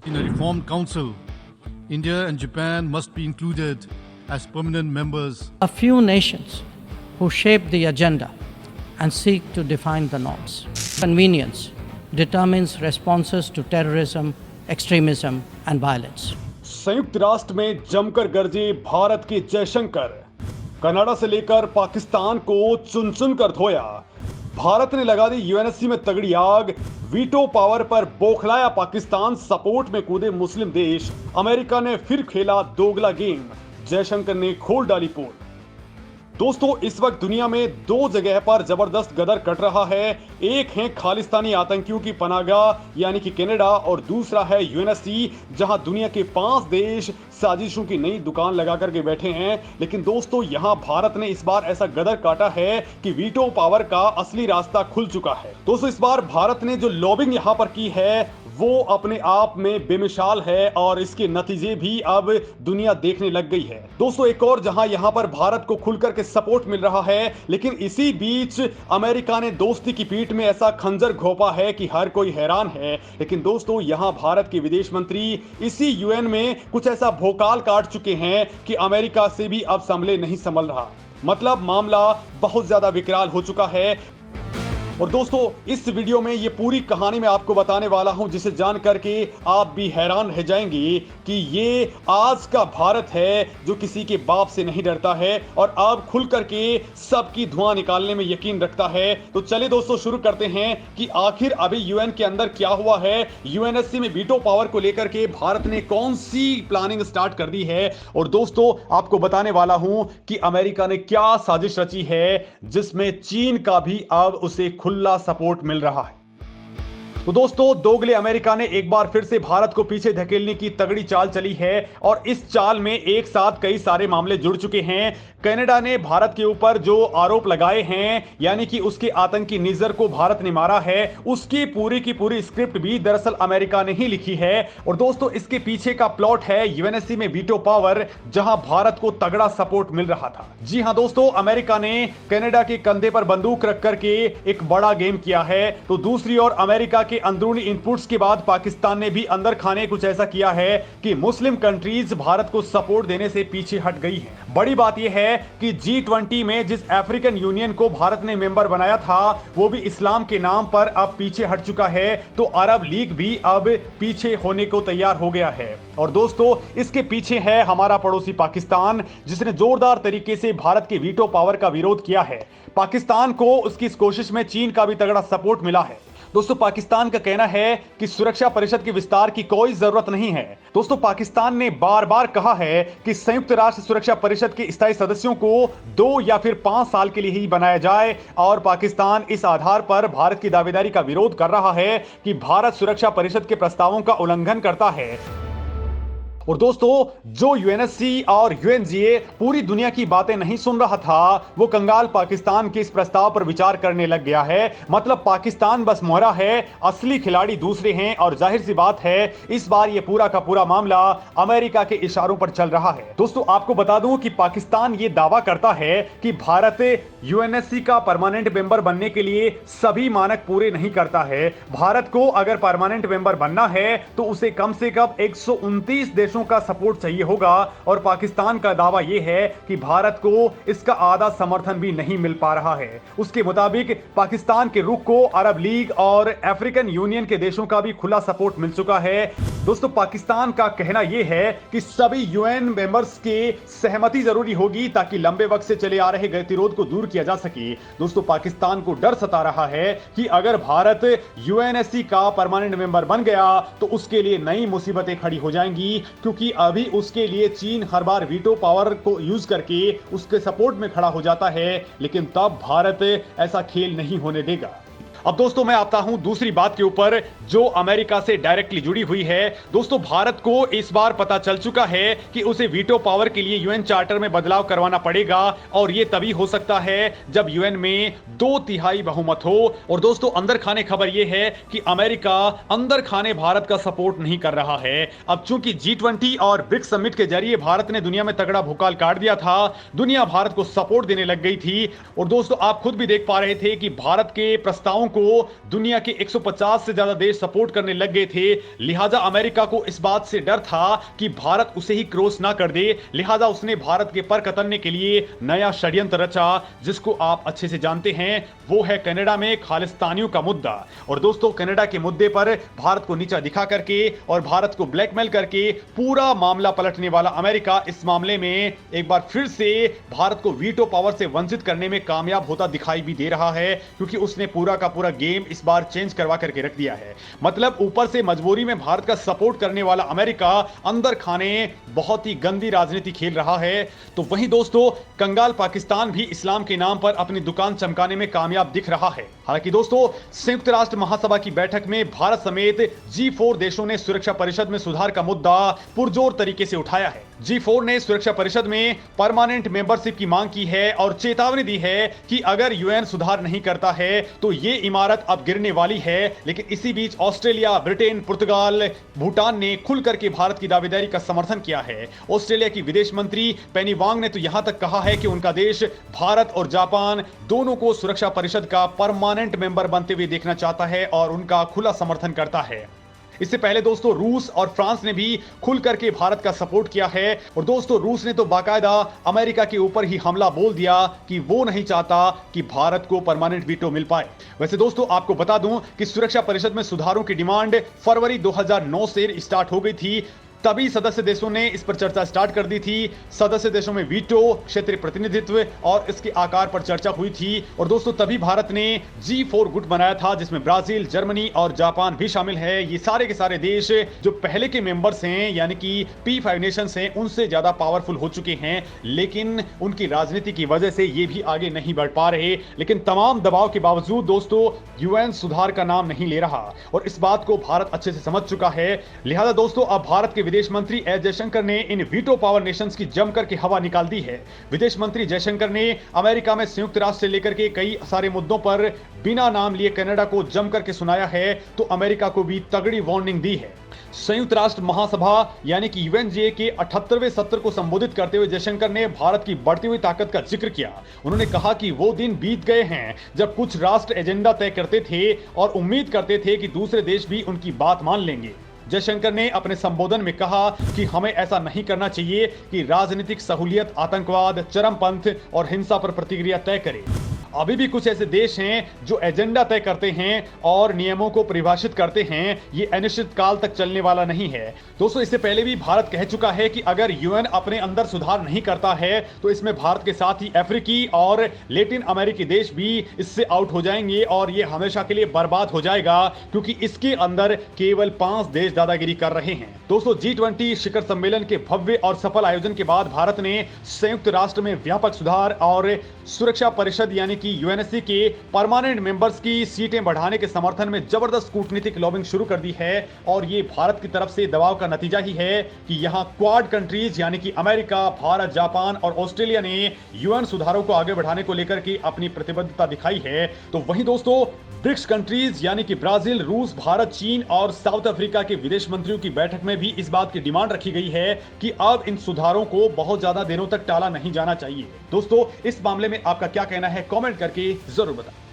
In a reformed council, India and Japan must be included as permanent members. A few nations who shape the agenda and seek to define the norms. Convenience determines responses to terrorism, extremism and violence. संयुक्त राष्ट्र में जमकर गरजे भारत के Jaishankar, Canada से लेकर पाकिस्तान को चुन चुन कर धोया। भारत ने लगा दी यूएनएससी में तगड़ी आग, वीटो पावर पर बौखलाया पाकिस्तान, सपोर्ट में कूदे मुस्लिम देश, अमेरिका ने फिर खेला दोगला गेम, जयशंकर ने खोल डाली पोल। दोस्तों, इस वक्त दुनिया में दो जगह पर जबरदस्त गदर कट रहा है। एक है खालिस्तानी आतंकियों की पनाहगाह यानी कि कनाडा, और दूसरा है यूएनएससी, जहां दुनिया के 5 देश साजिशों की नई दुकान लगा करके बैठे हैं। लेकिन दोस्तों, यहां भारत ने इस बार ऐसा गदर काटा है कि वीटो पावर का असली रास्ता खुल चुका है। दोस्तों, इस बार भारत ने जो लॉबिंग यहां पर की है वो अपने आप में बेमिसाल है और इसके नतीजे भी अब दुनिया देखने लग गई है। दोस्तों, एक और जहां यहां पर भारत को खुलकर के सपोर्ट मिल रहा है, लेकिन इसी बीच अमेरिका ने दोस्ती की पीठ में ऐसा खंजर घोंपा है कि हर कोई हैरान है। लेकिन दोस्तों, यहां भारत के विदेश मंत्री इसी यूएन में कुछ ऐसा भोकाल काट चुके हैं कि अमेरिका से भी अब संभले नहीं संभल रहा। मतलब मामला बहुत ज्यादा विकराल हो चुका है। और दोस्तों, इस वीडियो में ये पूरी कहानी मैं आपको बताने वाला हूं, जिसे जान करके आप भी हैरान रह जाएंगे कि ये आज का भारत है जो किसी के बाप से नहीं डरता है और अब खुल करके सबकी धुआं निकालने में यकीन रखता है। तो चलिए दोस्तों, शुरू करते हैं कि आखिर अभी यूएन के अंदर क्या हुआ है। यूएनएससी में वीटो पावर को लेकर के भारत ने कौन सी प्लानिंग स्टार्ट कर दी है, और दोस्तों आपको बताने वाला हूं कि अमेरिका ने क्या साजिश रची है जिसमें चीन का भी अब उसे खुला सपोर्ट मिल रहा है। तो दोस्तों, दोगले अमेरिका ने एक बार फिर से भारत को पीछे धकेलने की तगड़ी चाल चली है और इस चाल में एक साथ कई सारे मामले जुड़ चुके हैं। कनाडा ने भारत के ऊपर जो आरोप लगाए हैं, यानी कि उसके आतंकी निजर को भारत ने मारा है, उसकी पूरी की पूरी स्क्रिप्ट भी दरअसल अमेरिका ने ही लिखी है। और दोस्तों, इसके पीछे का प्लॉट है यूएनएससी में वीटो पावर, जहां भारत को तगड़ा सपोर्ट मिल रहा था। जी हां दोस्तों, अमेरिका ने कनाडा के कंधे पर बंदूक रख करके एक बड़ा गेम किया है। तो दूसरी ओर अमेरिका के अंदरूनी इनपुट्स के बाद पाकिस्तान ने भी अंदर खाने कुछ ऐसा किया है कि मुस्लिम कंट्रीज भारत को सपोर्ट देने से पीछे हट गई है। बड़ी बात यह है कि G20 में जिस अफ्रीकन यूनियन को भारत ने मेंबर बनाया था, वो भी इस्लाम के नाम पर अब पीछे हट चुका है। तो अरब लीग भी अब पीछे होने को तैयार हो गया है। और दोस्तों, इसके पीछे है हमारा पड़ोसी पाकिस्तान, जिसने जोरदार तरीके से भारत के वीटो पावर का विरोध किया है। पाकिस्तान को उसकी इस कोशिश में चीन का भी तगड़ा सपोर्ट मिला है। दोस्तों, पाकिस्तान का कहना है कि सुरक्षा परिषद के विस्तार की कोई जरूरत नहीं है। दोस्तों, पाकिस्तान ने बार बार कहा है कि संयुक्त राष्ट्र सुरक्षा परिषद के स्थायी सदस्यों को 2 या फिर 5 साल के लिए ही बनाया जाए, और पाकिस्तान इस आधार पर भारत की दावेदारी का विरोध कर रहा है कि भारत सुरक्षा परिषद के प्रस्तावों का उल्लंघन करता है। और दोस्तों, जो यूएनएससी और यूएनजीए पूरी दुनिया की बातें नहीं सुन रहा था, वो कंगाल पाकिस्तान के इस प्रस्ताव पर विचार करने लग गया है। मतलब पाकिस्तान बस मोहरा है, असली खिलाड़ी दूसरे हैं। और जाहिर सी बात है, इस बार ये पूरा का पूरा मामला अमेरिका के इशारों पर चल रहा है। दोस्तों, आपको बता दूं कि पाकिस्तान ये दावा करता है कि भारत यूएनएससी का परमानेंट मेंबर बनने के लिए सभी मानक पूरे नहीं करता है। भारत को अगर परमानेंट मेंबर बनना है तो उसे कम से कम 129 देशों का सपोर्ट चाहिए होगा। और पाकिस्तान का दावा यह है कि भारत को इसका आधा समर्थन भी नहीं मिल पा रहा है। उसके मुताबिक पाकिस्तान के रुख को अरब लीग और अफ्रीकन यूनियन के देशों का भी खुला सपोर्ट मिल चुका है। दोस्तों, पाकिस्तान का कहना यह है कि सभी यूएन मेंबर्स के सहमति जरूरी होगी ताकि लंबे वक्त से चले आ रहे गतिरोध को दूर किया जा सके। दोस्तों, पाकिस्तान को डर सता रहा है कि अगर भारत यूएनएससी का परमानेंट मेंबर बन गया तो उसके लिए नई मुसीबतें खड़ी हो जाएंगी, क्योंकि अभी उसके लिए चीन हर बार वीटो पावर को यूज करके उसके सपोर्ट में खड़ा हो जाता है। लेकिन तब भारत ऐसा खेल नहीं होने देगा। अब दोस्तों, मैं आता हूं दूसरी बात के ऊपर जो अमेरिका से डायरेक्टली जुड़ी हुई है। दोस्तों, भारत को इस बार पता चल चुका है कि उसे वीटो पावर के लिए यूएन चार्टर में बदलाव करवाना पड़ेगा, और यह तभी हो सकता है जब यूएन में 2/3 बहुमत हो। और दोस्तों, अंदर खाने खबर यह है कि अमेरिका अंदर खाने भारत का सपोर्ट नहीं कर रहा है। अब चूंकि G20 और ब्रिक्स समिट के जरिए भारत ने दुनिया में तगड़ा भूकाल काट दिया था, दुनिया भारत को सपोर्ट देने लग गई थी। और दोस्तों, आप खुद भी देख पा रहे थे कि भारत के प्रस्तावों को दुनिया के 150 से ज्यादा देश सपोर्ट करने लग गए थे। लिहाजा अमेरिका को इस बात से डर था कि भारत उसे ही क्रॉस ना कर दे। लिहाजा उसने भारत के पर कतरने के लिए नया षड्यंत्र रचा, जिसको आप अच्छे से जानते हैं। वो है कनाडा में खालिस्तानियों का मुद्दा। और दोस्तों, कनाडा के मुद्दे पर भारत को नीचा दिखा करके और भारत को ब्लैकमेल करके पूरा मामला पलटने वाला अमेरिका इस मामले में एक बार फिर से भारत को वीटो पावर से वंचित करने में कामयाब होता दिखाई भी दे रहा है, क्योंकि उसने पूरा का पूरा गेम इस बार चेंज करवा करके रख दिया है। मतलब ऊपर से मजबूरी में भारत का सपोर्ट करने वाला अमेरिका अंदर खाने बहुत ही गंदी राजनीति खेल रहा है। तो वहीं दोस्तों, कंगाल पाकिस्तान भी इस्लाम के नाम पर अपनी दुकान चमकाने में कामयाब दिख रहा है। हालांकि दोस्तों, संयुक्त राष्ट्र महासभा की बैठक में भारत समेत G4 देशों ने सुरक्षा परिषद में सुधार का मुद्दा पुरजोर तरीके से उठाया है। G4 ने सुरक्षा परिषद में परमानेंट मेंबरशिप की मांग की है और चेतावनी दी है कि अगर यूएन सुधार नहीं करता है तो ये इमारत अब गिरने वाली है। लेकिन इसी बीच ऑस्ट्रेलिया, ब्रिटेन, पुर्तगाल, भूटान ने खुल करके भारत की दावेदारी का समर्थन किया है। ऑस्ट्रेलिया की विदेश मंत्री पेनी वांग ने तो यहां तक कहा है कि उनका देश भारत और जापान दोनों को सुरक्षा परिषद का परमानेंट मेंबर बनते हुए देखना चाहता है और उनका खुला समर्थन करता है। इससे पहले दोस्तों, रूस और फ्रांस ने भी खुल करके भारत का सपोर्ट किया है। और दोस्तों, रूस ने तो बाकायदा अमेरिका के ऊपर ही हमला बोल दिया कि वो नहीं चाहता कि भारत को परमानेंट वीटो मिल पाए। वैसे दोस्तों, आपको बता दूं कि सुरक्षा परिषद में सुधारों की डिमांड फरवरी 2009 से स्टार्ट हो गई थी। तभी सदस्य देशों ने इस पर चर्चा स्टार्ट कर दी थी। सदस्य देशों में वीटो, क्षेत्रीय प्रतिनिधित्व और इसके आकार पर चर्चा हुई थी। और दोस्तों, तभी भारत ने G4 गुट बनाया था, जिसमें ब्राजील, जर्मनी और जापान भी शामिल है। ये सारे के सारे देश जो पहले के मेंबर्स हैं, यानी कि P5 नेशंस हैं, उनसे ज्यादा पावरफुल हो चुके हैं। लेकिन उनकी राजनीति की वजह से ये भी आगे नहीं बढ़ पा रहे। लेकिन तमाम दबाव के बावजूद दोस्तों, यूएन सुधार का नाम नहीं ले रहा और इस बात को भारत अच्छे से समझ चुका है। लिहाजा दोस्तों, अब भारत के विदेश मंत्री एस जयशंकर ने इन वीटो पावर नेशंस की जमकर के हवा निकाल दी है। विदेश मंत्री जयशंकर ने अमेरिका में संयुक्त राष्ट्र से लेकर के कई सारे मुद्दों पर बिना नाम लिए कनाडा को जमकर के सुनाया है, तो अमेरिका को भी तगड़ी वार्निंग दी है। संयुक्त राष्ट्र महासभा यानी कि यूएनजीए के 78वें सत्र को संबोधित करते हुए जयशंकर ने भारत की बढ़ती हुई ताकत का जिक्र किया। उन्होंने कहा कि वो दिन बीत गए हैं जब कुछ राष्ट्र एजेंडा तय करते थे और उम्मीद करते थे कि दूसरे देश भी उनकी बात मान लेंगे। जयशंकर ने अपने संबोधन में कहा कि हमें ऐसा नहीं करना चाहिए कि राजनीतिक सहूलियत आतंकवाद, चरमपंथ और हिंसा पर प्रतिक्रिया तय करे। अभी भी कुछ ऐसे देश हैं जो एजेंडा तय करते हैं और नियमों को परिभाषित करते हैं। ये अनिश्चित काल तक चलने वाला नहीं है। दोस्तों, इससे पहले भी भारत कह चुका है कि अगर यूएन अपने अंदर सुधार नहीं करता है तो इसमें भारत के साथ ही अफ्रीकी और लैटिन अमेरिकी देश भी इससे आउट हो जाएंगे और ये हमेशा के लिए बर्बाद हो जाएगा, क्योंकि इसके अंदर केवल 5 देश दादागिरी कर रहे हैं। दोस्तों, G20 शिखर सम्मेलन के भव्य और सफल आयोजन के बाद भारत ने संयुक्त राष्ट्र में व्यापक सुधार और सुरक्षा परिषद यानी कि यूएनएससी के परमानेंट मेंबर्स की सीटें बढ़ाने के समर्थन में जबरदस्त कूटनीतिक लॉबिंग शुरू कर दी है। और ये भारत की तरफ से दबाव का नतीजा ही है कि यहां क्वाड कंट्रीज यानी कि अमेरिका, भारत, जापान और ऑस्ट्रेलिया ने यूएन सुधारों को आगे बढ़ाने को लेकर के अपनी प्रतिबद्धता दिखाई है। तो वहीं दोस्तों, ब्रिक्स कंट्रीज यानी कि ब्राजील, रूस, भारत, चीन और साउथ अफ्रीका के विदेश मंत्रियों की बैठक में भी इस बात की डिमांड रखी गई है कि अब इन सुधारों को बहुत ज्यादा दिनों तक टाला नहीं जाना चाहिए। दोस्तों, इस मामले में आपका क्या कहना है, कमेंट करके जरूर बताएं।